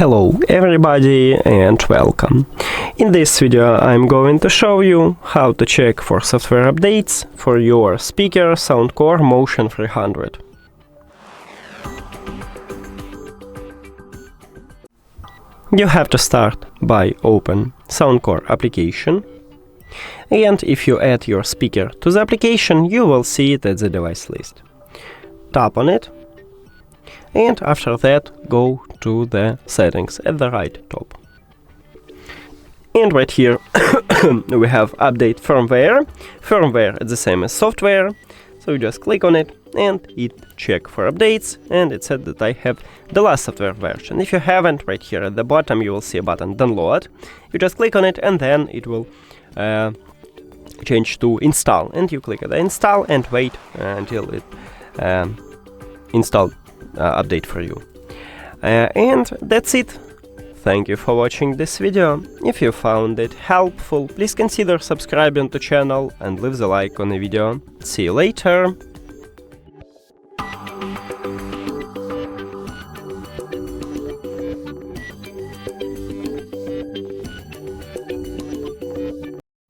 Hello everybody and welcome. In this video I'm going to show you how to check for software updates for your speaker SOUNDCORE Motion 300. You have to start by open SOUNDCORE application, and if you add your speaker to the application you will see it at the device list. Tap on it, and after that go to the settings at the right top. And right here we have update firmware. Firmware is the same as software, so you just click on it and it check for updates, and it said that I have the last software version. If you haven't, right here at the bottom you will see a button download. You just click on it and then it will change to install, and you click on the install and wait until it install update for you. And that's it. Thank you for watching this video. If you found it helpful, please consider subscribing to the channel and leave the like on the video. See you later.